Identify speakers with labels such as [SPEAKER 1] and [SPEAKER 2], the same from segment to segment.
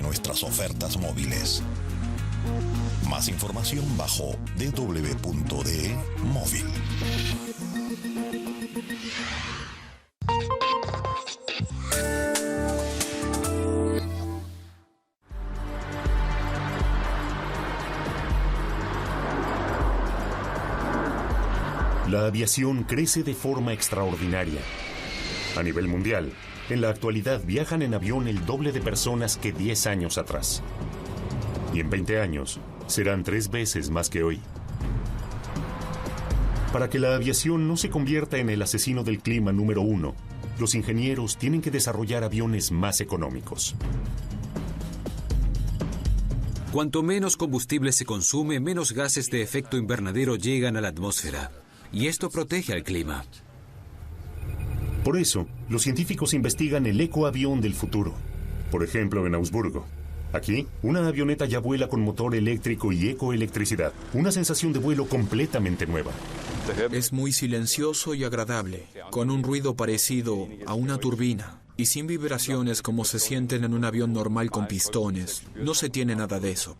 [SPEAKER 1] nuestras ofertas móviles. Más información bajo www.de móvil.
[SPEAKER 2] La aviación crece de forma extraordinaria. A nivel mundial, en la actualidad viajan en avión el doble de personas que 10 años atrás. Y en 20 años serán 3 veces más que hoy. Para que la aviación no se convierta en el asesino del clima número 1, los ingenieros tienen que desarrollar aviones más económicos.
[SPEAKER 3] Cuanto menos combustible se consume, menos gases de efecto invernadero llegan a la atmósfera. Y esto protege al clima.
[SPEAKER 2] Por eso, los científicos investigan el ecoavión del futuro. Por ejemplo, en Augsburgo. Aquí, una avioneta ya vuela con motor eléctrico y ecoelectricidad. Una sensación de vuelo completamente nueva.
[SPEAKER 4] Es muy silencioso y agradable, con un ruido parecido a una turbina. Y sin vibraciones como se sienten en un avión normal con pistones. No se tiene nada de eso.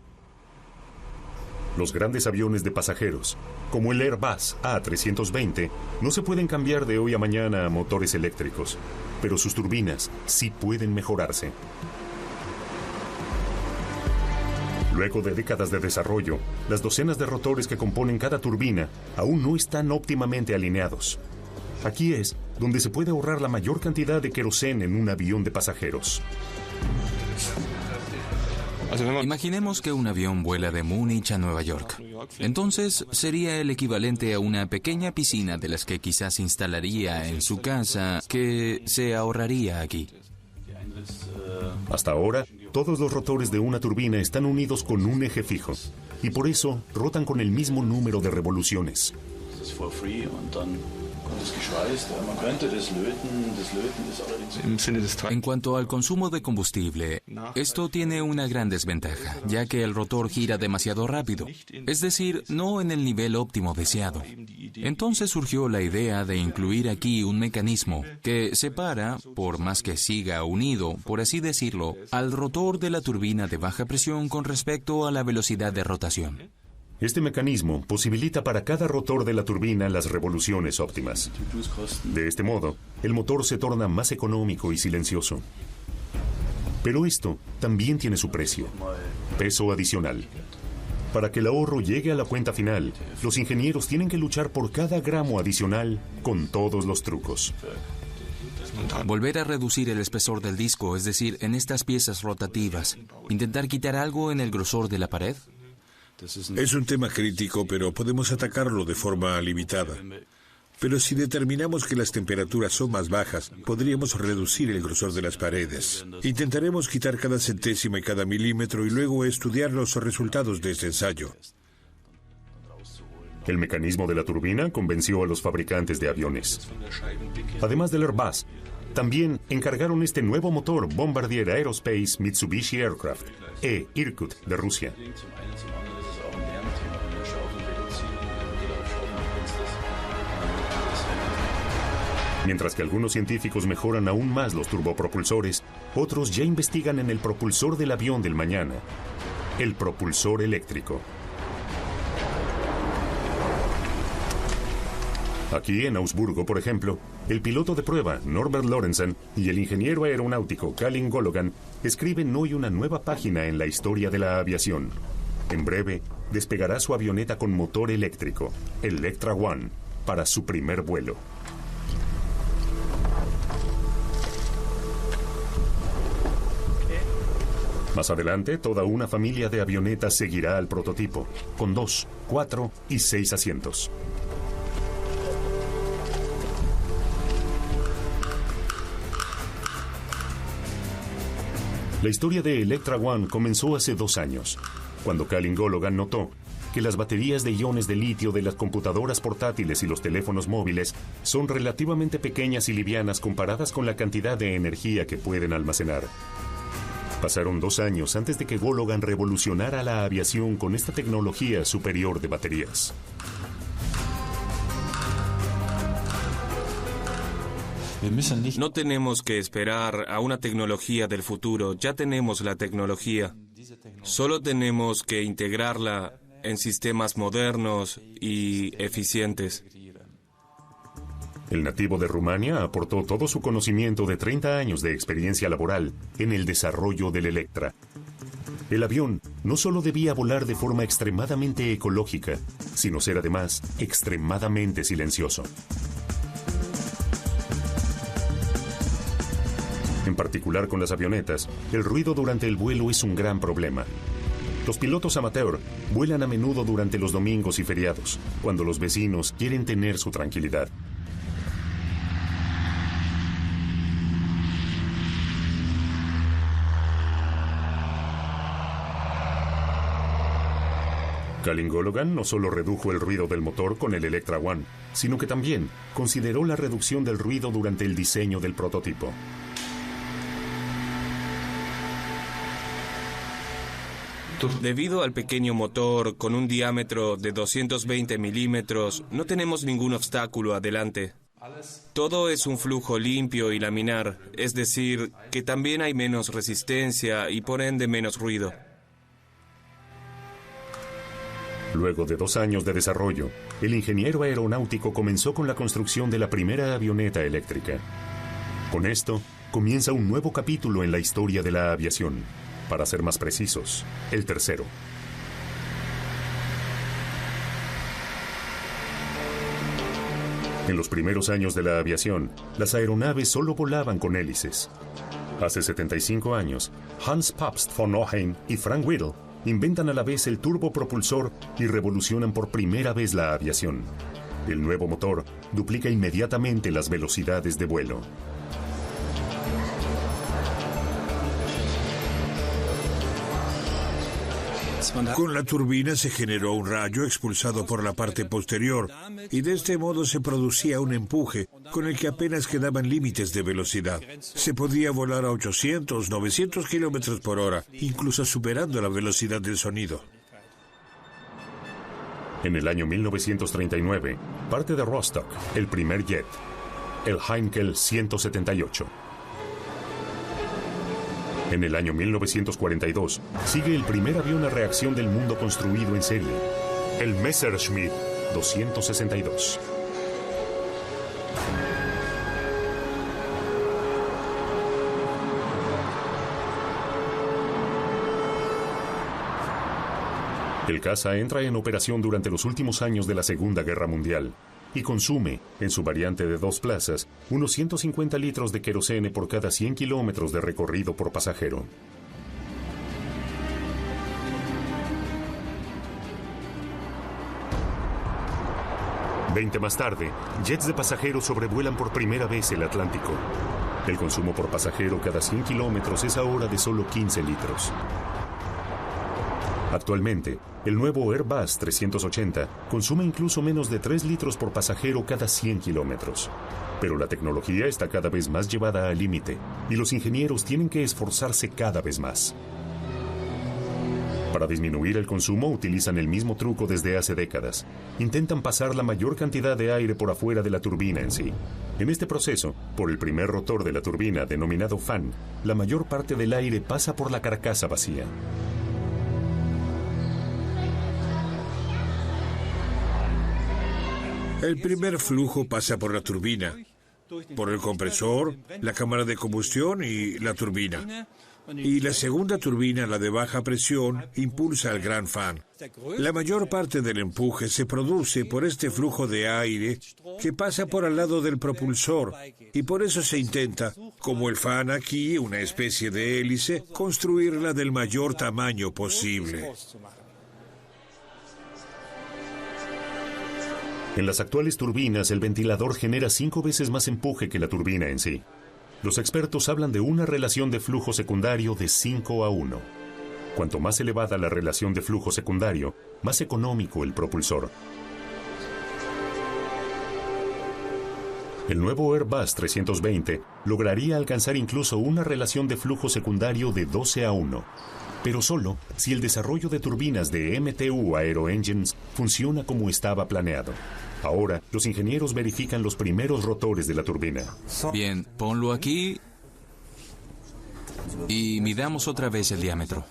[SPEAKER 2] Los grandes aviones de pasajeros, como el Airbus A320, no se pueden cambiar de hoy a mañana a motores eléctricos, pero sus turbinas sí pueden mejorarse. Luego de décadas de desarrollo, las docenas de rotores que componen cada turbina aún no están óptimamente alineados. Aquí es donde se puede ahorrar la mayor cantidad de queroseno en un avión de pasajeros.
[SPEAKER 5] Imaginemos que un avión vuela de Múnich a Nueva York. Entonces sería el equivalente a una pequeña piscina de las que quizás instalaría en su casa que se ahorraría aquí.
[SPEAKER 2] Hasta ahora, todos los rotores de una turbina están unidos con un eje fijo y por eso rotan con el mismo número de revoluciones.
[SPEAKER 5] En cuanto al consumo de combustible, esto tiene una gran desventaja, ya que el rotor gira demasiado rápido, es decir, no en el nivel óptimo deseado. Entonces surgió la idea de incluir aquí un mecanismo que separa, por más que siga unido, por así decirlo, al rotor de la turbina de baja presión con respecto a la velocidad de rotación.
[SPEAKER 2] Este mecanismo posibilita para cada rotor de la turbina las revoluciones óptimas. De este modo, el motor se torna más económico y silencioso. Pero esto también tiene su precio: peso adicional. Para que el ahorro llegue a la cuenta final, los ingenieros tienen que luchar por cada gramo adicional con todos los trucos.
[SPEAKER 5] Volver a reducir el espesor del disco, es decir, en estas piezas rotativas. Intentar quitar algo en el grosor de la pared.
[SPEAKER 6] Es un tema crítico, pero podemos atacarlo de forma limitada. Pero si determinamos que las temperaturas son más bajas, podríamos reducir el grosor de las paredes. Intentaremos quitar cada centésima y cada milímetro y luego estudiar los resultados de este ensayo.
[SPEAKER 2] El mecanismo de la turbina convenció a los fabricantes de aviones. Además del Airbus, también encargaron este nuevo motor Bombardier Aerospace Mitsubishi Aircraft, Irkut, de Rusia. Mientras que algunos científicos mejoran aún más los turbopropulsores, otros ya investigan en el propulsor del avión del mañana, el propulsor eléctrico. Aquí en Augsburgo, por ejemplo, el piloto de prueba Norbert Lorenzen y el ingeniero aeronáutico Kalin Gologan escriben hoy una nueva página en la historia de la aviación. En breve, despegará su avioneta con motor eléctrico, el Electra One, para su primer vuelo. Más adelante, toda una familia de avionetas seguirá al prototipo, con 2, 4 y 6 asientos. La historia de Electra One comenzó hace 2 años, cuando Kalin Gologan notó que las baterías de iones de litio de las computadoras portátiles y los teléfonos móviles son relativamente pequeñas y livianas comparadas con la cantidad de energía que pueden almacenar. Pasaron 2 años antes de que Gologan revolucionara la aviación con esta tecnología superior de baterías.
[SPEAKER 7] No tenemos que esperar a una tecnología del futuro, ya tenemos la tecnología. Solo tenemos que integrarla en sistemas modernos y eficientes.
[SPEAKER 2] El nativo de Rumania aportó todo su conocimiento de 30 años de experiencia laboral en el desarrollo del Electra. El avión no solo debía volar de forma extremadamente ecológica, sino ser además extremadamente silencioso. En particular con las avionetas, el ruido durante el vuelo es un gran problema. Los pilotos amateur vuelan a menudo durante los domingos y feriados, cuando los vecinos quieren tener su tranquilidad. Klingon no solo redujo el ruido del motor con el Electra One, sino que también consideró la reducción del ruido durante el diseño del prototipo.
[SPEAKER 7] Debido al pequeño motor con un diámetro de 220 milímetros, no tenemos ningún obstáculo adelante. Todo es un flujo limpio y laminar, es decir, que también hay menos resistencia y por ende menos ruido.
[SPEAKER 2] Luego de 2 años de desarrollo, el ingeniero aeronáutico comenzó con la construcción de la primera avioneta eléctrica. Con esto, comienza un nuevo capítulo en la historia de la aviación. Para ser más precisos, el tercero. En los primeros años de la aviación, las aeronaves solo volaban con hélices. Hace 75 años, Hans Pabst von Ohain y Frank Whittle inventan a la vez el turbopropulsor y revolucionan por primera vez la aviación. El nuevo motor duplica inmediatamente las velocidades de vuelo.
[SPEAKER 6] Con la turbina se generó un rayo expulsado por la parte posterior y de este modo se producía un empuje con el que apenas quedaban límites de velocidad. Se podía volar a 800, 900 kilómetros por hora, incluso superando la velocidad del sonido.
[SPEAKER 2] En el año 1939, parte de Rostock el primer jet, el Heinkel 178. En el año 1942, sigue el primer avión a reacción del mundo construido en serie, el Messerschmitt 262. El caza entra en operación durante los últimos años de la Segunda Guerra Mundial y consume, en su variante de 2 plazas, unos 150 litros de querosene por cada 100 kilómetros de recorrido por pasajero. Veinte más tarde, jets de pasajeros sobrevuelan por primera vez el Atlántico. El consumo por pasajero cada 100 kilómetros es ahora de solo 15 litros. Actualmente, el nuevo Airbus 380 consume incluso menos de 3 litros por pasajero cada 100 kilómetros. Pero la tecnología está cada vez más llevada al límite y los ingenieros tienen que esforzarse cada vez más. Para disminuir el consumo utilizan el mismo truco desde hace décadas. Intentan pasar la mayor cantidad de aire por afuera de la turbina en sí. En este proceso, por el primer rotor de la turbina, denominado fan, la mayor parte del aire pasa por la carcasa vacía.
[SPEAKER 6] El primer flujo pasa por la turbina, por el compresor, la cámara de combustión y la turbina. Y la segunda turbina, la de baja presión, impulsa al gran fan. La mayor parte del empuje se produce por este flujo de aire que pasa por al lado del propulsor y por eso se intenta, como el fan aquí, una especie de hélice, construirla del mayor tamaño posible.
[SPEAKER 2] En las actuales turbinas, el ventilador genera 5 veces más empuje que la turbina en sí. Los expertos hablan de una relación de flujo secundario de 5:1. Cuanto más elevada la relación de flujo secundario, más económico el propulsor. El nuevo Airbus 320 lograría alcanzar incluso una relación de flujo secundario de 12:1. Pero solo si el desarrollo de turbinas de MTU Aero Engines funciona como estaba planeado. Ahora, los ingenieros verifican los primeros rotores de la turbina.
[SPEAKER 5] Bien, ponlo aquí y midamos otra vez el diámetro.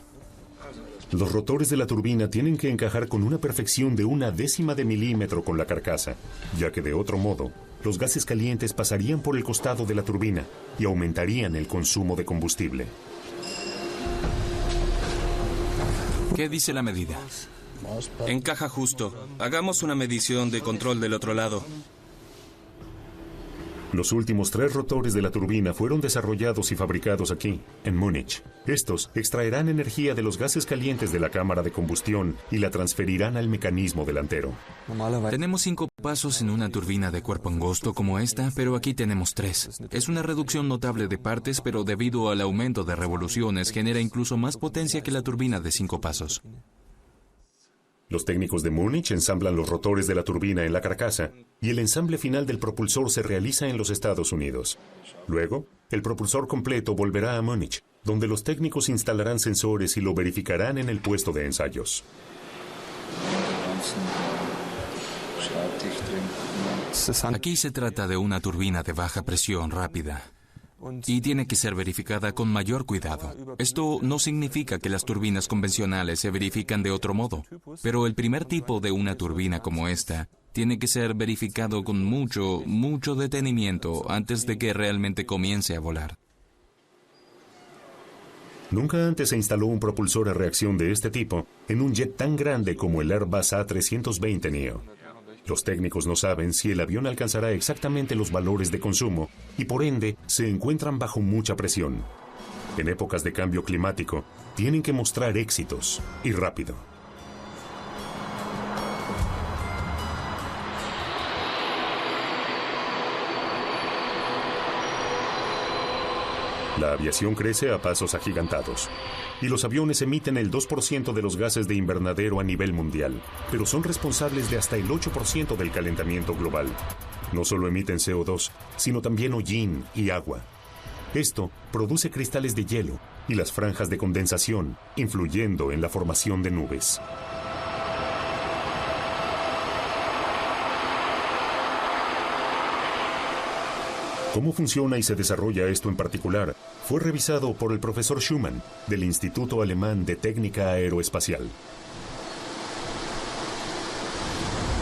[SPEAKER 2] Los rotores de la turbina tienen que encajar con una perfección de 1/10 de milímetro con la carcasa, ya que de otro modo, los gases calientes pasarían por el costado de la turbina y aumentarían el consumo de combustible.
[SPEAKER 5] ¿Qué dice la medida?
[SPEAKER 7] Encaja justo. Hagamos una medición de control del otro lado.
[SPEAKER 2] Los últimos 3 rotores de la turbina fueron desarrollados y fabricados aquí, en Múnich. Estos extraerán energía de los gases calientes de la cámara de combustión y la transferirán al mecanismo delantero.
[SPEAKER 5] Tenemos 5 pasos en una turbina de cuerpo angosto como esta, pero aquí tenemos 3. Es una reducción notable de partes, pero debido al aumento de revoluciones genera incluso más potencia que la turbina de 5 pasos.
[SPEAKER 2] Los técnicos de Múnich ensamblan los rotores de la turbina en la carcasa y el ensamble final del propulsor se realiza en los Estados Unidos. Luego, el propulsor completo volverá a Múnich, donde los técnicos instalarán sensores y lo verificarán en el puesto de ensayos.
[SPEAKER 5] Aquí se trata de una turbina de baja presión rápida y tiene que ser verificada con mayor cuidado. Esto no significa que las turbinas convencionales se verifican de otro modo, pero el primer tipo de una turbina como esta tiene que ser verificado con mucho detenimiento antes de que realmente comience a volar.
[SPEAKER 2] Nunca antes se instaló un propulsor a reacción de este tipo en un jet tan grande como el Airbus A320neo. Los técnicos no saben si el avión alcanzará exactamente los valores de consumo y por ende se encuentran bajo mucha presión. En épocas de cambio climático, tienen que mostrar éxitos y rápido. La aviación crece a pasos agigantados y los aviones emiten el 2% de los gases de invernadero a nivel mundial, pero son responsables de hasta el 8% del calentamiento global. No solo emiten CO2, sino también hollín y agua. Esto produce cristales de hielo y las franjas de condensación, influyendo en la formación de nubes. Cómo funciona y se desarrolla esto en particular fue revisado por el profesor Schumann del Instituto Alemán de Técnica Aeroespacial.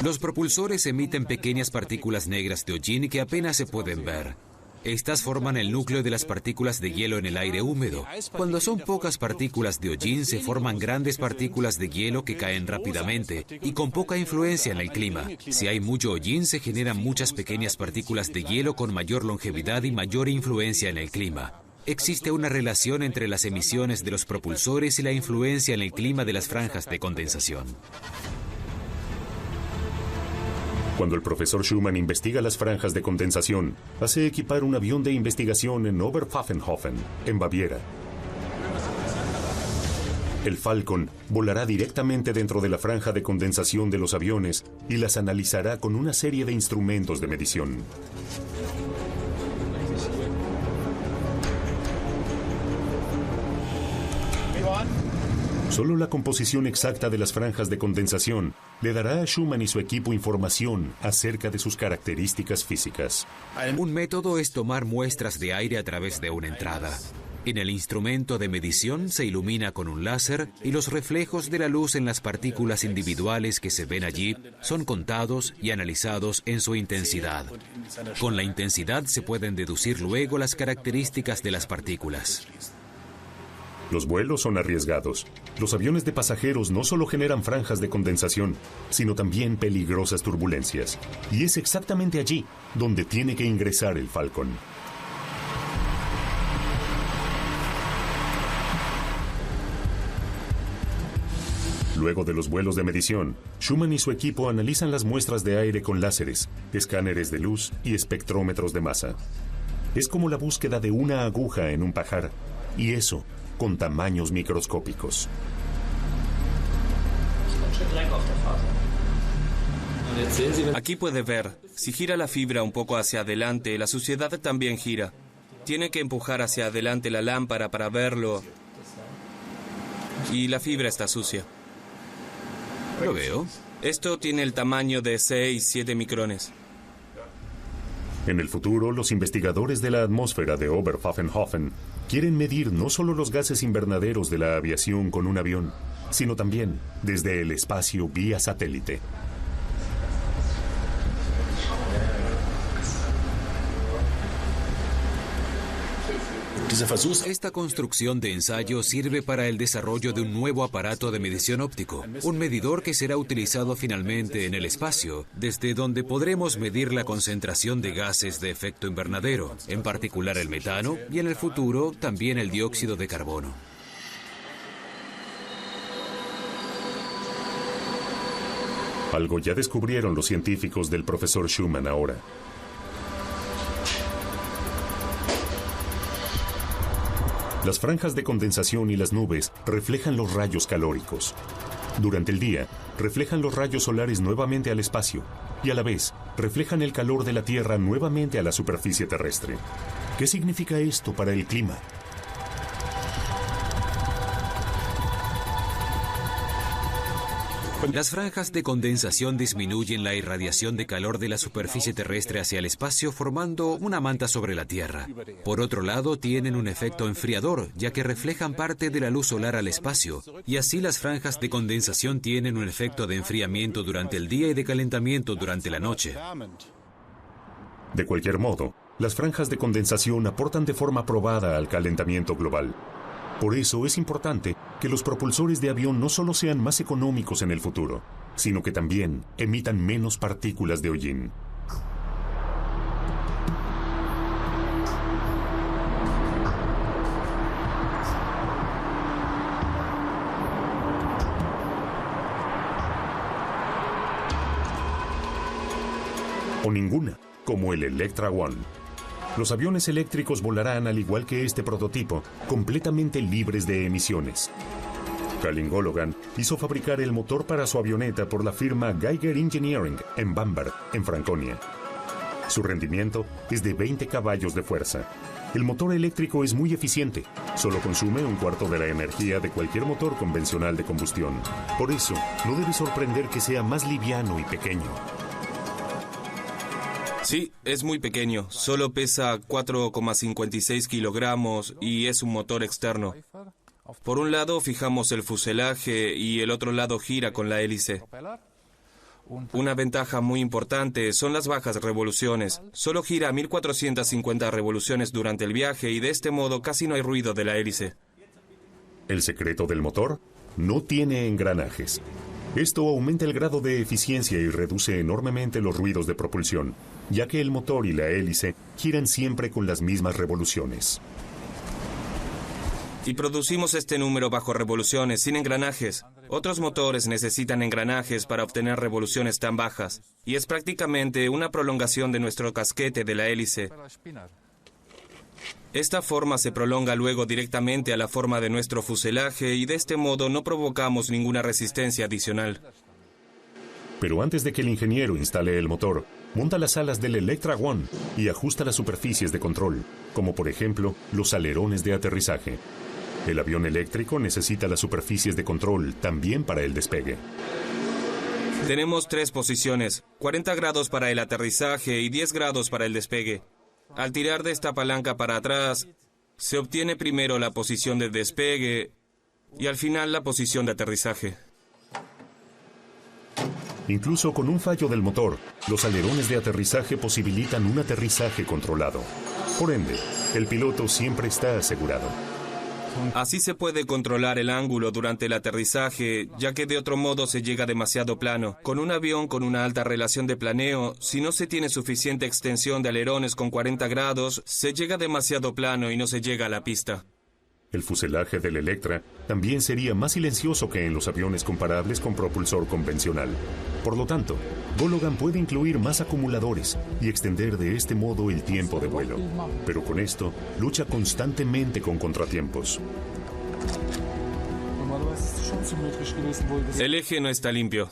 [SPEAKER 3] Los propulsores emiten pequeñas partículas negras de hollín que apenas se pueden ver. Estas forman el núcleo de las partículas de hielo en el aire húmedo. Cuando son pocas partículas de hollín, se forman grandes partículas de hielo que caen rápidamente y con poca influencia en el clima. Si hay mucho hollín, se generan muchas pequeñas partículas de hielo con mayor longevidad y mayor influencia en el clima. Existe una relación entre las emisiones de los propulsores y la influencia en el clima de las franjas de condensación.
[SPEAKER 2] Cuando el profesor Schumann investiga las franjas de condensación, hace equipar un avión de investigación en Oberpfaffenhofen, en Baviera. El Falcon volará directamente dentro de la franja de condensación de los aviones y las analizará con una serie de instrumentos de medición. Solo la composición exacta de las franjas de condensación le dará a Schumann y su equipo información acerca de sus características físicas.
[SPEAKER 3] Un método es tomar muestras de aire a través de una entrada. En el instrumento de medición se ilumina con un láser y los reflejos de la luz en las partículas individuales que se ven allí son contados y analizados en su intensidad. Con la intensidad se pueden deducir luego las características de las partículas.
[SPEAKER 2] Los vuelos son arriesgados. Los aviones de pasajeros no solo generan franjas de condensación, sino también peligrosas turbulencias. Y es exactamente allí donde tiene que ingresar el Falcon. Luego de los vuelos de medición, Schumann y su equipo analizan las muestras de aire con láseres, escáneres de luz y espectrómetros de masa. Es como la búsqueda de una aguja en un pajar, y eso con tamaños microscópicos.
[SPEAKER 7] Aquí puede ver, si gira la fibra un poco hacia adelante, la suciedad también gira. Tiene que empujar hacia adelante la lámpara para verlo. Y la fibra está sucia.
[SPEAKER 3] Lo veo.
[SPEAKER 7] Esto tiene el tamaño de 6-7 micrones.
[SPEAKER 2] En el futuro, los investigadores de la atmósfera de Oberpfaffenhofen quieren medir no solo los gases invernaderos de la aviación con un avión, sino también desde el espacio vía satélite.
[SPEAKER 3] Esta construcción de ensayo sirve para el desarrollo de un nuevo aparato de medición óptico, un medidor que será utilizado finalmente en el espacio, desde donde podremos medir la concentración de gases de efecto invernadero, en particular el metano y en el futuro también el dióxido de carbono.
[SPEAKER 2] Algo ya descubrieron los científicos del profesor Schumann ahora. Las franjas de condensación y las nubes reflejan los rayos calóricos. Durante el día, reflejan los rayos solares nuevamente al espacio y a la vez reflejan el calor de la Tierra nuevamente a la superficie terrestre. ¿Qué significa esto para el clima?
[SPEAKER 3] Las franjas de condensación disminuyen la irradiación de calor de la superficie terrestre hacia el espacio, formando una manta sobre la Tierra. Por otro lado, tienen un efecto enfriador, ya que reflejan parte de la luz solar al espacio, y así las franjas de condensación tienen un efecto de enfriamiento durante el día y de calentamiento durante la noche.
[SPEAKER 2] De cualquier modo, las franjas de condensación aportan de forma probada al calentamiento global. Por eso es importante que los propulsores de avión no solo sean más económicos en el futuro, sino que también emitan menos partículas de hollín. O ninguna, como el Electra One. Los aviones eléctricos volarán, al igual que este prototipo, completamente libres de emisiones. Colin Gologan hizo fabricar el motor para su avioneta por la firma Geiger Engineering en Bamberg, en Franconia. Su rendimiento es de 20 caballos de fuerza. El motor eléctrico es muy eficiente. Solo consume un cuarto de la energía de cualquier motor convencional de combustión. Por eso, no debe sorprender que sea más liviano y pequeño.
[SPEAKER 7] Sí, es muy pequeño. Solo pesa 4,56 kilogramos y es un motor externo. Por un lado fijamos el fuselaje y el otro lado gira con la hélice. Una ventaja muy importante son las bajas revoluciones. Solo gira a 1450 revoluciones durante el viaje y de este modo casi no hay ruido de la hélice.
[SPEAKER 2] ¿El secreto del motor? No tiene engranajes. Esto aumenta el grado de eficiencia y reduce enormemente los ruidos de propulsión, ya que el motor y la hélice giran siempre con las mismas revoluciones.
[SPEAKER 7] Y producimos este número bajo revoluciones, sin engranajes. Otros motores necesitan engranajes para obtener revoluciones tan bajas, y es prácticamente una prolongación de nuestro casquete de la hélice. Esta forma se prolonga luego directamente a la forma de nuestro fuselaje y de este modo no provocamos ninguna resistencia adicional.
[SPEAKER 2] Pero antes de que el ingeniero instale el motor, monta las alas del Electra One y ajusta las superficies de control, como por ejemplo los alerones de aterrizaje. El avión eléctrico necesita las superficies de control también para el despegue.
[SPEAKER 7] Tenemos 3 posiciones, 40 grados para el aterrizaje y 10 grados para el despegue. Al tirar de esta palanca para atrás, se obtiene primero la posición de despegue y al final la posición de aterrizaje.
[SPEAKER 2] Incluso con un fallo del motor, los alerones de aterrizaje posibilitan un aterrizaje controlado. Por ende, el piloto siempre está asegurado.
[SPEAKER 7] Así se puede controlar el ángulo durante el aterrizaje, ya que de otro modo se llega demasiado plano. Con un avión con una alta relación de planeo, si no se tiene suficiente extensión de alerones con 40 grados, se llega demasiado plano y no se llega a la pista.
[SPEAKER 2] El fuselaje del Electra también sería más silencioso que en los aviones comparables con propulsor convencional. Por lo tanto, Gologan puede incluir más acumuladores y extender de este modo el tiempo de vuelo. Pero con esto, lucha constantemente con contratiempos.
[SPEAKER 7] El eje no está limpio.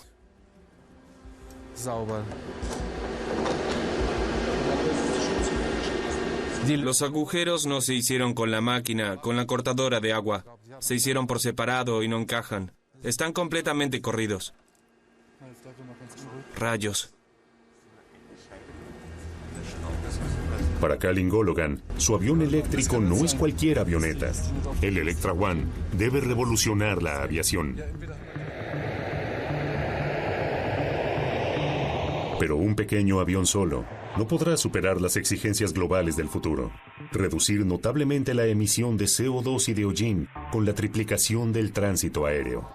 [SPEAKER 7] Los agujeros no se hicieron con la máquina, con la cortadora de agua. Se hicieron por separado y no encajan. Están completamente corridos. Rayos.
[SPEAKER 2] Para Calin Gologan, su avión eléctrico no es cualquier avioneta. El Electra One debe revolucionar la aviación. Pero un pequeño avión solo no podrá superar las exigencias globales del futuro. Reducir notablemente la emisión de CO2 y de hollín con la triplicación del tránsito aéreo.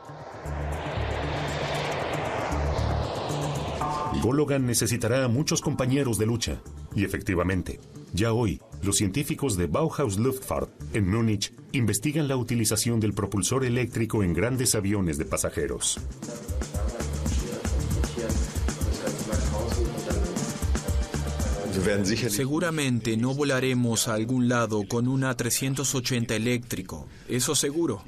[SPEAKER 2] Gologan necesitará a muchos compañeros de lucha. Y efectivamente, ya hoy, los científicos de Bauhaus Luftfahrt en Múnich investigan la utilización del propulsor eléctrico en grandes aviones de pasajeros.
[SPEAKER 4] Seguramente no volaremos a algún lado con un A380 eléctrico, eso seguro.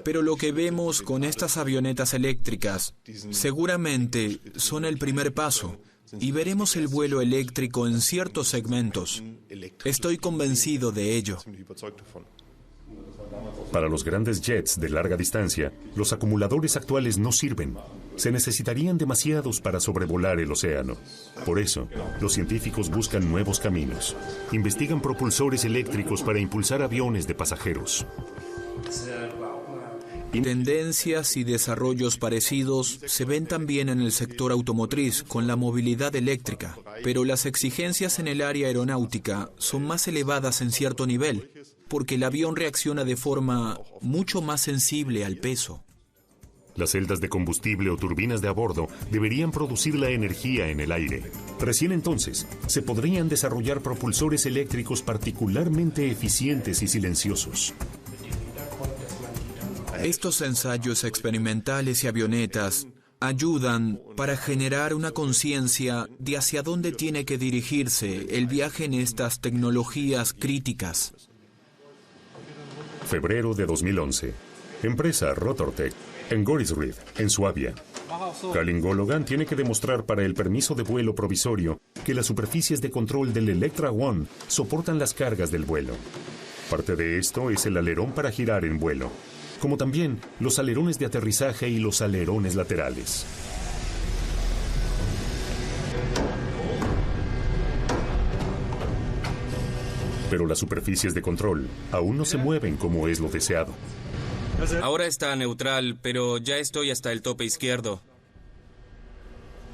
[SPEAKER 4] Pero lo que vemos con estas avionetas eléctricas seguramente son el primer paso y veremos el vuelo eléctrico en ciertos segmentos. Estoy convencido de ello.
[SPEAKER 2] Para los grandes jets de larga distancia, los acumuladores actuales no sirven. Se necesitarían demasiados para sobrevolar el océano. Por eso, los científicos buscan nuevos caminos. Investigan propulsores eléctricos para impulsar aviones de pasajeros.
[SPEAKER 4] Tendencias y desarrollos parecidos se ven también en el sector automotriz con la movilidad eléctrica, pero las exigencias en el área aeronáutica son más elevadas en cierto nivel, porque el avión reacciona de forma mucho más sensible al peso.
[SPEAKER 2] Las celdas de combustible o turbinas de a bordo deberían producir la energía en el aire. Recién entonces, se podrían desarrollar propulsores eléctricos particularmente eficientes y silenciosos.
[SPEAKER 4] Estos ensayos experimentales y avionetas ayudan para generar una conciencia de hacia dónde tiene que dirigirse el viaje en estas tecnologías críticas.
[SPEAKER 2] Febrero de 2011. Empresa Rotortech, en Gorisried, en Suabia. Calin Gologan tiene que demostrar para el permiso de vuelo provisorio que las superficies de control del Electra One soportan las cargas del vuelo. Parte de esto es el alerón para girar en vuelo, como también los alerones de aterrizaje y los alerones laterales. Pero las superficies de control aún no se mueven como es lo deseado.
[SPEAKER 7] Ahora está neutral, pero ya estoy hasta el tope izquierdo.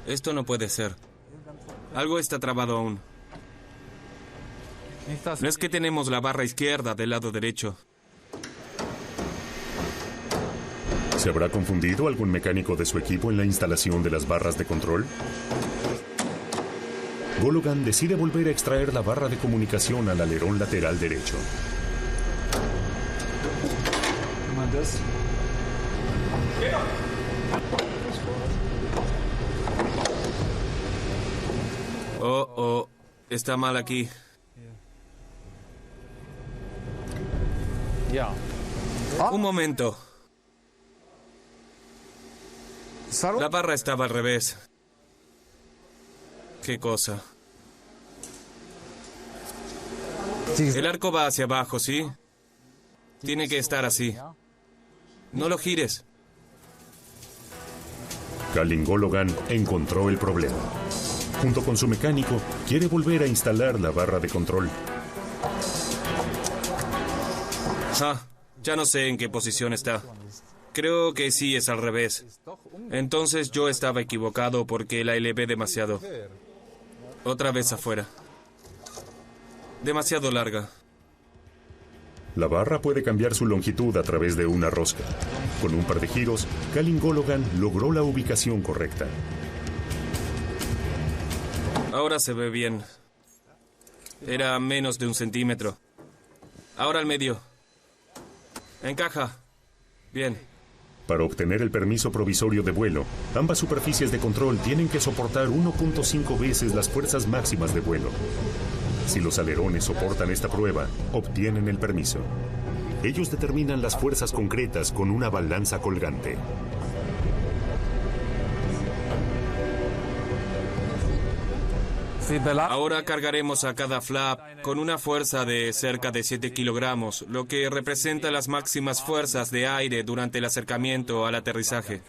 [SPEAKER 7] Esto no puede ser. Algo está trabado aún. No es que tenemos la barra izquierda del lado derecho.
[SPEAKER 2] ¿Se habrá confundido algún mecánico de su equipo en la instalación de las barras de control? Gologan decide volver a extraer la barra de comunicación al alerón lateral derecho.
[SPEAKER 7] Oh, está mal aquí. Un momento. La barra estaba al revés. ¿Qué cosa? El arco va hacia abajo, ¿sí? Tiene que estar así. No lo gires.
[SPEAKER 2] Calin Gologan encontró el problema. Junto con su mecánico, quiere volver a instalar la barra de control.
[SPEAKER 7] Ya no sé en qué posición está. Creo que sí es al revés. Entonces yo estaba equivocado porque la elevé demasiado. Otra vez afuera. Demasiado larga.
[SPEAKER 2] La barra puede cambiar su longitud a través de una rosca. Con un par de giros, Calin Gologan logró la ubicación correcta.
[SPEAKER 7] Ahora se ve bien. Era menos de 1 centímetro. Ahora al medio. Encaja. Bien.
[SPEAKER 2] Para obtener el permiso provisorio de vuelo, ambas superficies de control tienen que soportar 1.5 veces las fuerzas máximas de vuelo. Si los alerones soportan esta prueba, obtienen el permiso. Ellos determinan las fuerzas concretas con una balanza colgante.
[SPEAKER 7] Ahora cargaremos a cada flap con una fuerza de cerca de 7 kilogramos, lo que representa las máximas fuerzas de aire durante el acercamiento al aterrizaje.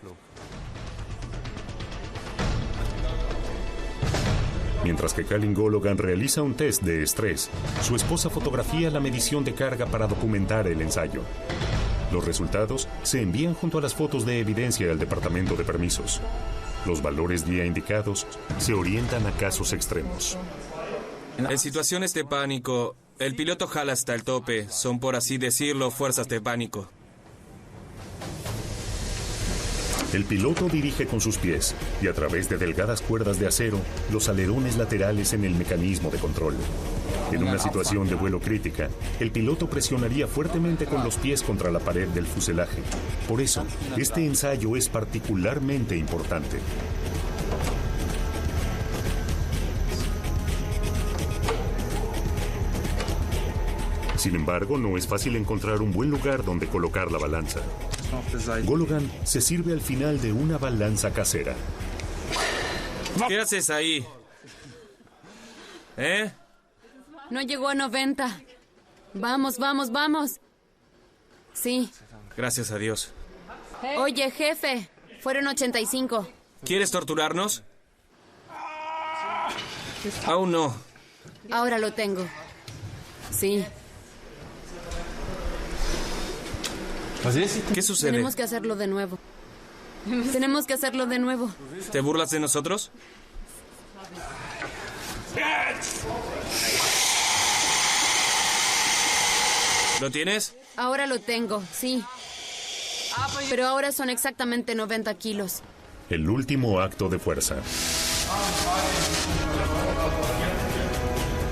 [SPEAKER 2] Mientras que Kalin Gologan realiza un test de estrés, su esposa fotografía la medición de carga para documentar el ensayo. Los resultados se envían junto a las fotos de evidencia al departamento de permisos. Los valores guía indicados se orientan a casos extremos.
[SPEAKER 7] En situaciones de pánico, el piloto jala hasta el tope. Son, por así decirlo, fuerzas de pánico.
[SPEAKER 2] El piloto dirige con sus pies y a través de delgadas cuerdas de acero los alerones laterales en el mecanismo de control. En una situación de vuelo crítica, el piloto presionaría fuertemente con los pies contra la pared del fuselaje. Por eso, este ensayo es particularmente importante. Sin embargo, no es fácil encontrar un buen lugar donde colocar la balanza. Gologan se sirve al final de una balanza casera.
[SPEAKER 7] ¿Qué haces ahí? ¿Eh?
[SPEAKER 8] No llegó a 90. Vamos, vamos, vamos. Sí.
[SPEAKER 7] Gracias a Dios.
[SPEAKER 8] Oye, jefe, fueron 85.
[SPEAKER 7] ¿Quieres torturarnos? Aún no.
[SPEAKER 8] Ahora lo tengo. Sí.
[SPEAKER 7] ¿Qué sucede?
[SPEAKER 8] Tenemos que hacerlo de nuevo. Tenemos que hacerlo de nuevo.
[SPEAKER 7] ¿Te burlas de nosotros? ¿Lo tienes?
[SPEAKER 8] Ahora lo tengo, sí. Pero ahora son exactamente 90 kilos.
[SPEAKER 2] El último acto de fuerza.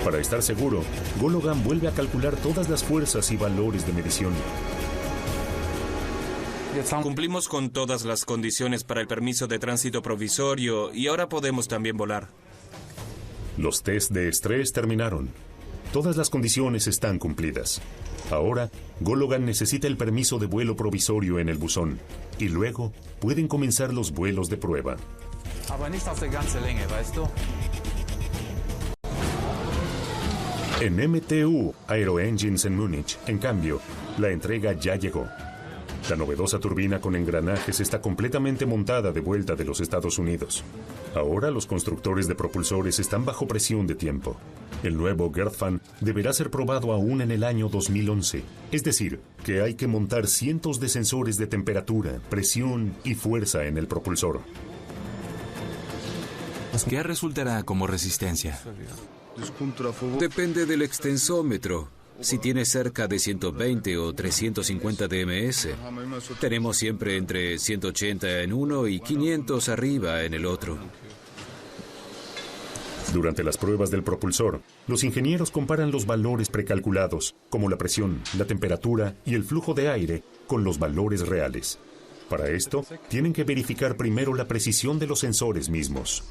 [SPEAKER 2] Para estar seguro, Gologan vuelve a calcular todas las fuerzas y valores de medición.
[SPEAKER 7] Cumplimos con todas las condiciones para el permiso de tránsito provisorio y ahora podemos también volar.
[SPEAKER 2] Los test de estrés terminaron. Todas las condiciones están cumplidas. Ahora, Gologan necesita el permiso de vuelo provisorio en el buzón y luego pueden comenzar los vuelos de prueba. En MTU Aero Engines en Múnich, en cambio, la entrega ya llegó. La novedosa turbina con engranajes está completamente montada de vuelta de los Estados Unidos. Ahora los constructores de propulsores están bajo presión de tiempo. El nuevo Gertfan deberá ser probado aún en el año 2011. Es decir, que hay que montar cientos de sensores de temperatura, presión y fuerza en el propulsor.
[SPEAKER 5] ¿Qué resultará como resistencia?
[SPEAKER 3] Depende del extensómetro. Si tiene cerca de 120 o 350 dms, tenemos siempre entre 180 en uno y 500 arriba en el otro.
[SPEAKER 2] Durante las pruebas del propulsor, los ingenieros comparan los valores precalculados, como la presión, la temperatura y el flujo de aire, con los valores reales. Para esto, tienen que verificar primero la precisión de los sensores mismos.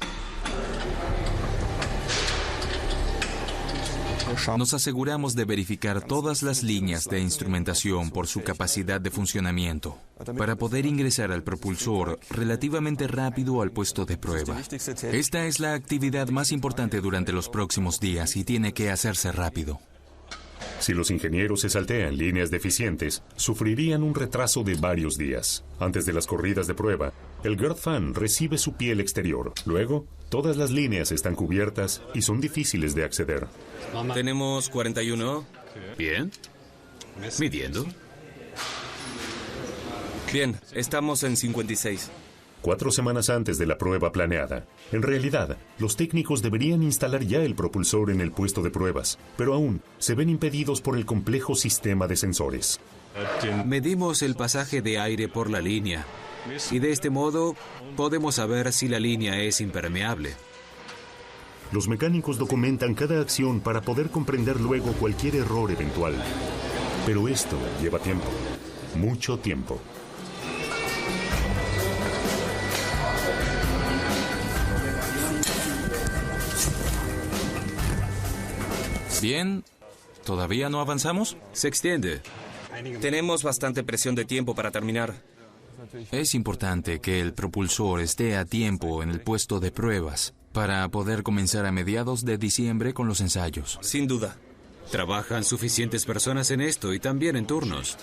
[SPEAKER 5] Nos aseguramos de verificar todas las líneas de instrumentación por su capacidad de funcionamiento, para poder ingresar al propulsor relativamente rápido al puesto de prueba. Esta es la actividad más importante durante los próximos días y tiene que hacerse rápido.
[SPEAKER 2] Si los ingenieros se saltean líneas deficientes, sufrirían un retraso de varios días. Antes de las corridas de prueba, el Gertfan recibe su piel exterior. Luego, todas las líneas están cubiertas y son difíciles de acceder.
[SPEAKER 7] Tenemos 41.
[SPEAKER 3] Bien. Midiendo.
[SPEAKER 7] Bien, estamos en 56.
[SPEAKER 2] 4 semanas antes de la prueba planeada. En realidad, los técnicos deberían instalar ya el propulsor en el puesto de pruebas, pero aún se ven impedidos por el complejo sistema de sensores.
[SPEAKER 3] Medimos el pasaje de aire por la línea y de este modo podemos saber si la línea es impermeable.
[SPEAKER 2] Los mecánicos documentan cada acción para poder comprender luego cualquier error eventual. Pero esto lleva tiempo, mucho tiempo.
[SPEAKER 5] Bien, ¿todavía no avanzamos?
[SPEAKER 3] Se extiende.
[SPEAKER 7] Tenemos bastante presión de tiempo para terminar.
[SPEAKER 5] Es importante que el propulsor esté a tiempo en el puesto de pruebas para poder comenzar a mediados de diciembre con los ensayos.
[SPEAKER 7] Sin duda.
[SPEAKER 3] Trabajan suficientes personas en esto y también en turnos.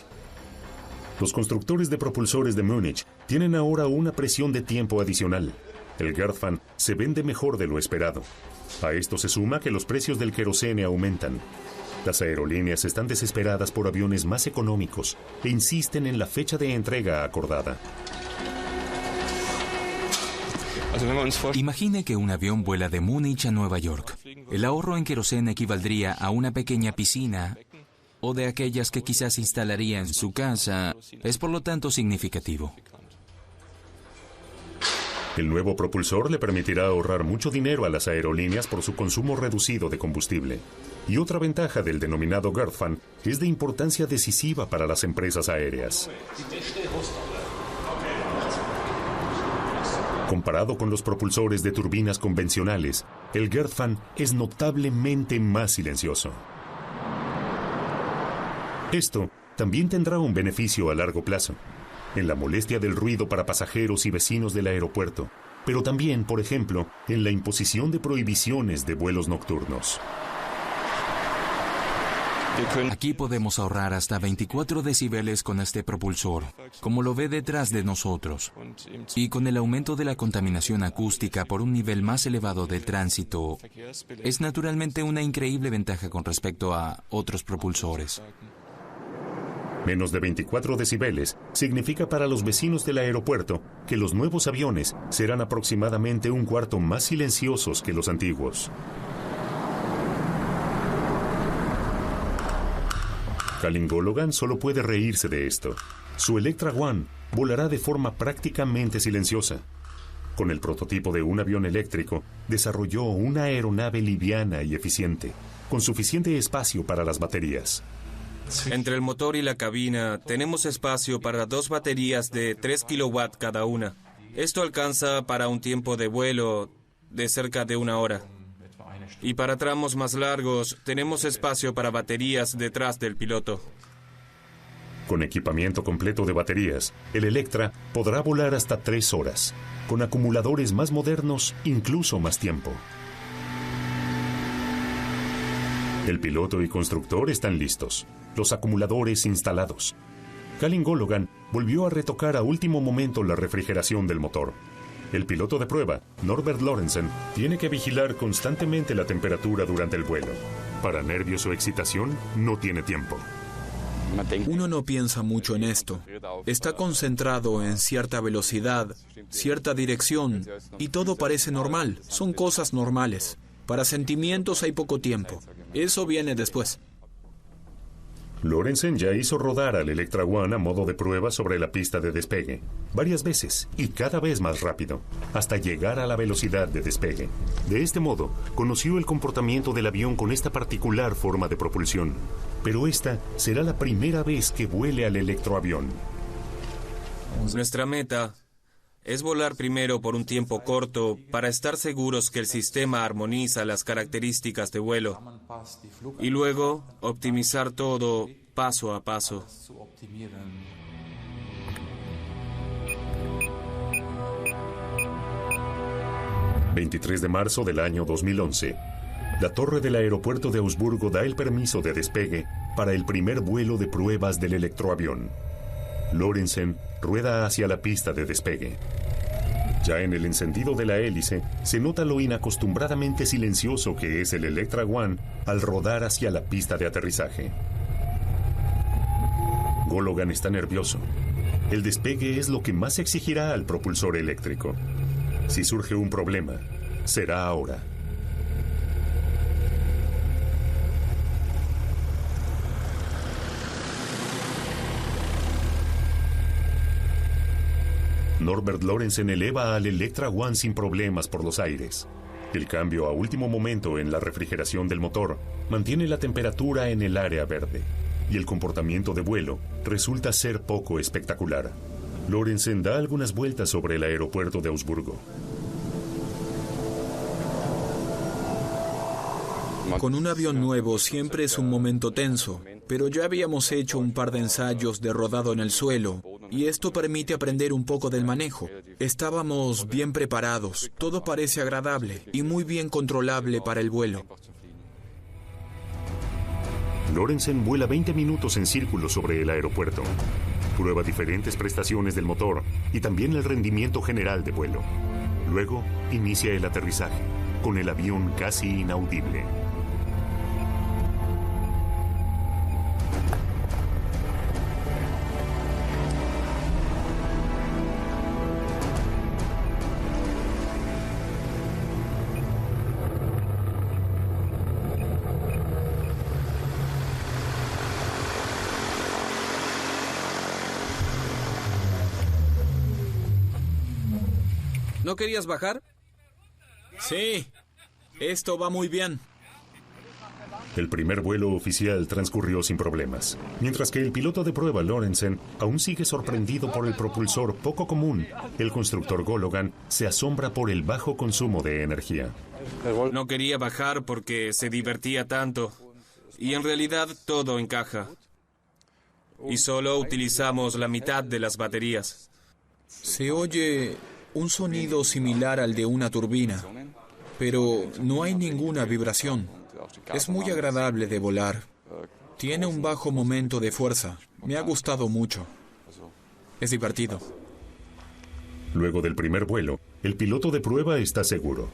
[SPEAKER 2] Los constructores de propulsores de Múnich tienen ahora una presión de tiempo adicional. El Gerdfan se vende mejor de lo esperado. A esto se suma que los precios del querosene aumentan. Las aerolíneas están desesperadas por aviones más económicos e insisten en la fecha de entrega acordada.
[SPEAKER 5] Imagine que un avión vuela de Múnich a Nueva York. El ahorro en queroseno equivaldría a una pequeña piscina o de aquellas que quizás instalaría en su casa. Es por lo tanto significativo.
[SPEAKER 2] El nuevo propulsor le permitirá ahorrar mucho dinero a las aerolíneas por su consumo reducido de combustible. Y otra ventaja del denominado Gerdfan es de importancia decisiva para las empresas aéreas. Comparado con los propulsores de turbinas convencionales, el Gerdfan es notablemente más silencioso. Esto también tendrá un beneficio a largo plazo, en la molestia del ruido para pasajeros y vecinos del aeropuerto, pero también, por ejemplo, en la imposición de prohibiciones de vuelos nocturnos.
[SPEAKER 5] Aquí podemos ahorrar hasta 24 decibeles con este propulsor, como lo ve detrás de nosotros. Y con el aumento de la contaminación acústica por un nivel más elevado de tránsito, es naturalmente una increíble ventaja con respecto a otros propulsores.
[SPEAKER 2] Menos de 24 decibeles significa para los vecinos del aeropuerto que los nuevos aviones serán aproximadamente un cuarto más silenciosos que los antiguos. Calin Gologan solo puede reírse de esto. Su Electra One volará de forma prácticamente silenciosa. Con el prototipo de un avión eléctrico, desarrolló una aeronave liviana y eficiente, con suficiente espacio para las baterías.
[SPEAKER 7] Entre el motor y la cabina tenemos espacio para 2 baterías de 3 kilowatts cada una. Esto alcanza para un tiempo de vuelo de cerca de 1 hora. Y para tramos más largos tenemos espacio para baterías detrás del piloto.
[SPEAKER 2] Con equipamiento completo de baterías, el Electra podrá volar hasta 3 horas, con acumuladores más modernos, incluso más tiempo. El piloto y constructor están listos, los acumuladores instalados. Calin Gologan volvió a retocar a último momento la refrigeración del motor. El piloto de prueba, Norbert Lorentzen, tiene que vigilar constantemente la temperatura durante el vuelo. Para nervios o excitación, no tiene tiempo.
[SPEAKER 4] Uno no piensa mucho en esto. Está concentrado en cierta velocidad, cierta dirección, y todo parece normal. Son cosas normales. Para sentimientos hay poco tiempo. Eso viene después.
[SPEAKER 2] Lorentzen ya hizo rodar al Electra One a modo de prueba sobre la pista de despegue, varias veces y cada vez más rápido, hasta llegar a la velocidad de despegue. De este modo, conoció el comportamiento del avión con esta particular forma de propulsión. Pero esta será la primera vez que vuele al electroavión.
[SPEAKER 7] Nuestra meta es volar primero por un tiempo corto para estar seguros que el sistema armoniza las características de vuelo y luego optimizar todo paso a paso.
[SPEAKER 2] ...23 de marzo del año 2011... la torre del aeropuerto de Augsburgo da el permiso de despegue para el primer vuelo de pruebas del electroavión. Lorentzen rueda hacia la pista de despegue. Ya en el encendido de la hélice se nota lo inacostumbradamente silencioso que es el Electra One al rodar hacia la pista de aterrizaje. Gologan está nervioso. El despegue es lo que más exigirá al propulsor eléctrico. Si surge un problema, será ahora. Norbert Lorentzen eleva al Electra One sin problemas por los aires. El cambio a último momento en la refrigeración del motor mantiene la temperatura en el área verde, y el comportamiento de vuelo resulta ser poco espectacular. Lorentzen da algunas vueltas sobre el aeropuerto de Augsburgo.
[SPEAKER 4] Con un avión nuevo siempre es un momento tenso, pero ya habíamos hecho un par de ensayos de rodado en el suelo, y esto permite aprender un poco del manejo. Estábamos bien preparados, todo parece agradable y muy bien controlable para el vuelo.
[SPEAKER 2] Lorentzen vuela 20 minutos en círculo sobre el aeropuerto. Prueba diferentes prestaciones del motor y también el rendimiento general de vuelo. Luego, inicia el aterrizaje, con el avión casi inaudible.
[SPEAKER 9] ¿No querías bajar?
[SPEAKER 4] Sí, esto va muy bien.
[SPEAKER 2] El primer vuelo oficial transcurrió sin problemas, mientras que el piloto de prueba Lorenzen aún sigue sorprendido por el propulsor poco común. El constructor Gologan se asombra por el bajo consumo de energía.
[SPEAKER 7] No quería bajar porque se divertía tanto. Y en realidad todo encaja. Y solo utilizamos la mitad de las baterías.
[SPEAKER 4] Se oye un sonido similar al de una turbina, pero no hay ninguna vibración. Es muy agradable de volar. Tiene un bajo momento de fuerza. Me ha gustado mucho. Es divertido.
[SPEAKER 2] Luego del primer vuelo, el piloto de prueba está seguro.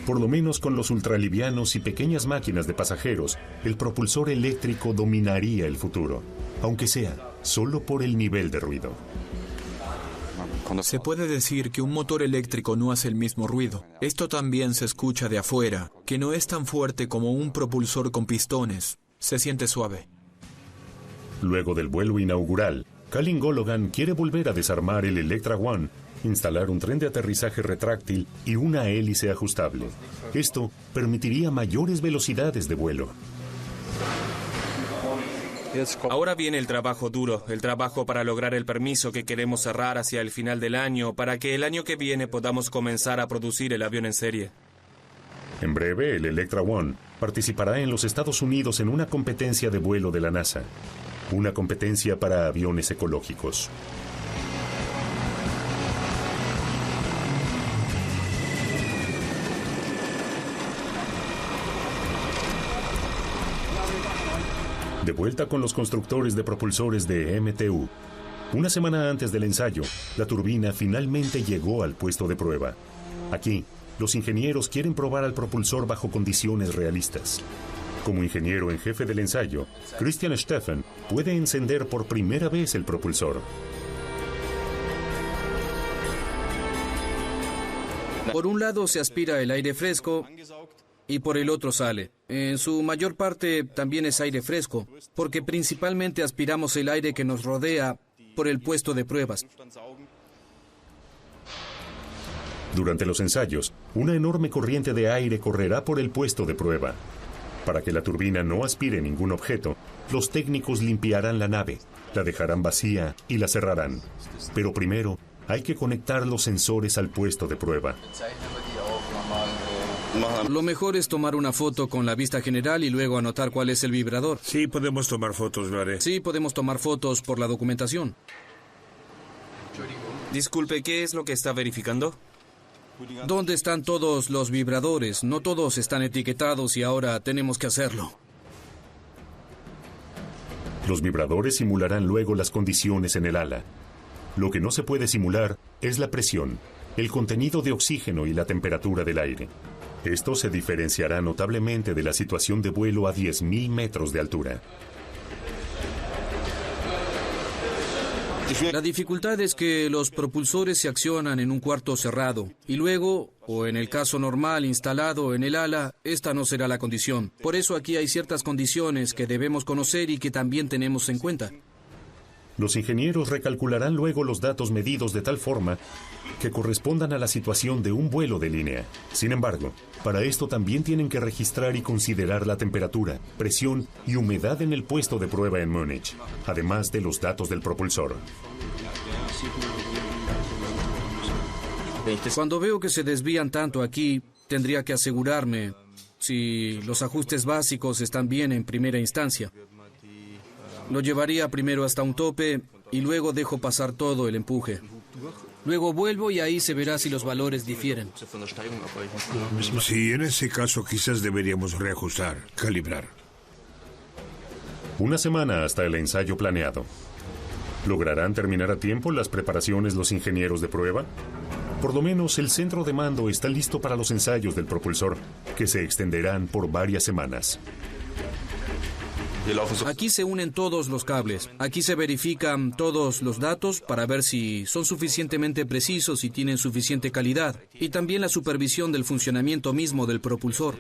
[SPEAKER 2] Por lo menos con los ultralivianos y pequeñas máquinas de pasajeros, el propulsor eléctrico dominaría el futuro, aunque sea solo por el nivel de ruido.
[SPEAKER 4] Se puede decir que un motor eléctrico no hace el mismo ruido. Esto también se escucha de afuera, que no es tan fuerte como un propulsor con pistones. Se siente suave.
[SPEAKER 2] Luego del vuelo inaugural, Calin Gologan quiere volver a desarmar el Electra One, instalar un tren de aterrizaje retráctil y una hélice ajustable. Esto permitiría mayores velocidades de vuelo.
[SPEAKER 7] Ahora viene el trabajo duro, el trabajo para lograr el permiso que queremos cerrar hacia el final del año, para que el año que viene podamos comenzar a producir el avión en serie.
[SPEAKER 2] En breve, el Electra One participará en los Estados Unidos en una competencia de vuelo de la NASA, una competencia para aviones ecológicos. De vuelta con los constructores de propulsores de MTU. Una semana antes del ensayo, la turbina finalmente llegó al puesto de prueba. Aquí, los ingenieros quieren probar al propulsor bajo condiciones realistas. Como ingeniero en jefe del ensayo, Christian Steffen puede encender por primera vez el propulsor.
[SPEAKER 9] Por un lado se aspira el aire fresco y por el otro sale. En su mayor parte también es aire fresco, porque principalmente aspiramos el aire que nos rodea por el puesto de pruebas.
[SPEAKER 2] Durante los ensayos, una enorme corriente de aire correrá por el puesto de prueba. Para que la turbina no aspire ningún objeto, los técnicos limpiarán la nave, la dejarán vacía y la cerrarán. Pero primero, hay que conectar los sensores al puesto de prueba.
[SPEAKER 9] Lo mejor es tomar una foto con la vista general y luego anotar cuál es el vibrador.
[SPEAKER 6] Sí, podemos tomar fotos, lo haré.
[SPEAKER 9] Sí, podemos tomar fotos por la documentación.
[SPEAKER 7] Disculpe, ¿qué es lo que está verificando?
[SPEAKER 9] ¿Dónde están todos los vibradores? No todos están etiquetados y ahora tenemos que hacerlo.
[SPEAKER 2] Los vibradores simularán luego las condiciones en el ala. Lo que no se puede simular es la presión, el contenido de oxígeno y la temperatura del aire. Esto se diferenciará notablemente de la situación de vuelo a 10.000 metros de altura.
[SPEAKER 9] La dificultad es que los propulsores se accionan en un cuarto cerrado y luego, o en el caso normal instalado en el ala, esta no será la condición. Por eso aquí hay ciertas condiciones que debemos conocer y que también tenemos en cuenta.
[SPEAKER 2] Los ingenieros recalcularán luego los datos medidos de tal forma que correspondan a la situación de un vuelo de línea. Sin embargo, para esto también tienen que registrar y considerar la temperatura, presión y humedad en el puesto de prueba en Múnich, además de los datos del propulsor.
[SPEAKER 9] Cuando veo que se desvían tanto aquí, tendría que asegurarme si los ajustes básicos están bien en primera instancia. Lo llevaría primero hasta un tope y luego dejo pasar todo el empuje. Luego vuelvo y ahí se verá si los valores difieren.
[SPEAKER 6] Sí, en ese caso quizás deberíamos reajustar, calibrar.
[SPEAKER 2] Una semana hasta el ensayo planeado. ¿Lograrán terminar a tiempo las preparaciones los ingenieros de prueba? Por lo menos el centro de mando está listo para los ensayos del propulsor, que se extenderán por varias semanas.
[SPEAKER 9] Aquí se unen todos los cables. Aquí se verifican todos los datos para ver si son suficientemente precisos y tienen suficiente calidad. Y también la supervisión del funcionamiento mismo del propulsor.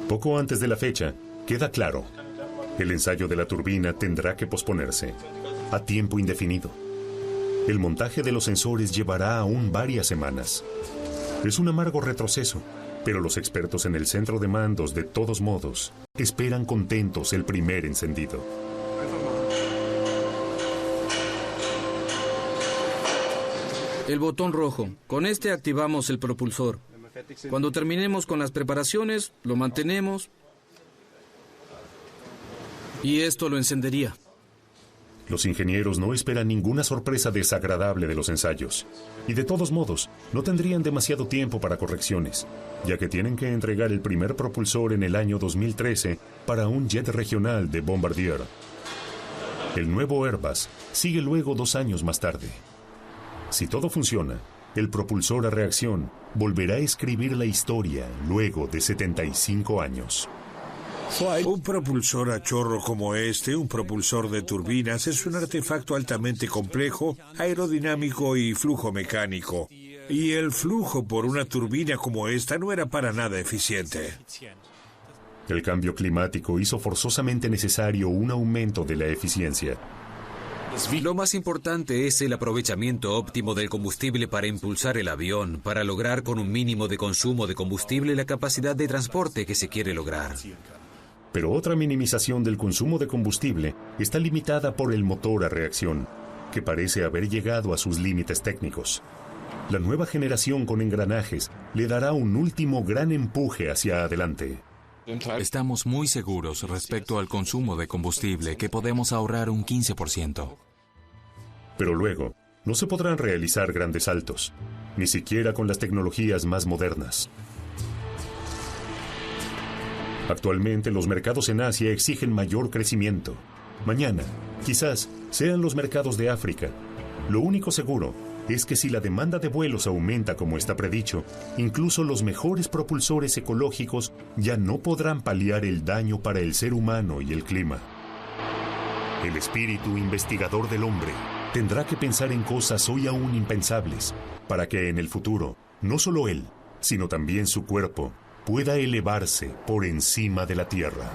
[SPEAKER 2] Poco antes de la fecha, queda claro. El ensayo de la turbina tendrá que posponerse a tiempo indefinido. El montaje de los sensores llevará aún varias semanas. Es un amargo retroceso, pero los expertos en el centro de mandos, de todos modos, esperan contentos el primer encendido.
[SPEAKER 9] El botón rojo. Con este activamos el propulsor. Cuando terminemos con las preparaciones, lo mantenemos y esto lo encendería.
[SPEAKER 2] Los ingenieros no esperan ninguna sorpresa desagradable de los ensayos. Y de todos modos, no tendrían demasiado tiempo para correcciones, ya que tienen que entregar el primer propulsor en el año 2013 para un jet regional de Bombardier. El nuevo Airbus sigue luego 2 años más tarde. Si todo funciona, el propulsor a reacción volverá a escribir la historia luego de 75 años.
[SPEAKER 6] Un propulsor a chorro como este, un propulsor de turbinas, es un artefacto altamente complejo, aerodinámico y flujo mecánico. Y el flujo por una turbina como esta no era para nada eficiente.
[SPEAKER 2] El cambio climático hizo forzosamente necesario un aumento de la eficiencia.
[SPEAKER 3] Lo más importante es el aprovechamiento óptimo del combustible para impulsar el avión, para lograr con un mínimo de consumo de combustible la capacidad de transporte que se quiere lograr.
[SPEAKER 2] Pero otra minimización del consumo de combustible está limitada por el motor a reacción, que parece haber llegado a sus límites técnicos. La nueva generación con engranajes le dará un último gran empuje hacia adelante.
[SPEAKER 5] Estamos muy seguros respecto al consumo de combustible, que podemos ahorrar un 15%.
[SPEAKER 2] Pero luego, no se podrán realizar grandes saltos, ni siquiera con las tecnologías más modernas. Actualmente los mercados en Asia exigen mayor crecimiento. Mañana, quizás, sean los mercados de África. Lo único seguro es que si la demanda de vuelos aumenta como está predicho, incluso los mejores propulsores ecológicos ya no podrán paliar el daño para el ser humano y el clima. El espíritu investigador del hombre tendrá que pensar en cosas hoy aún impensables para que en el futuro, no solo él, sino también su cuerpo, pueda elevarse por encima de la Tierra.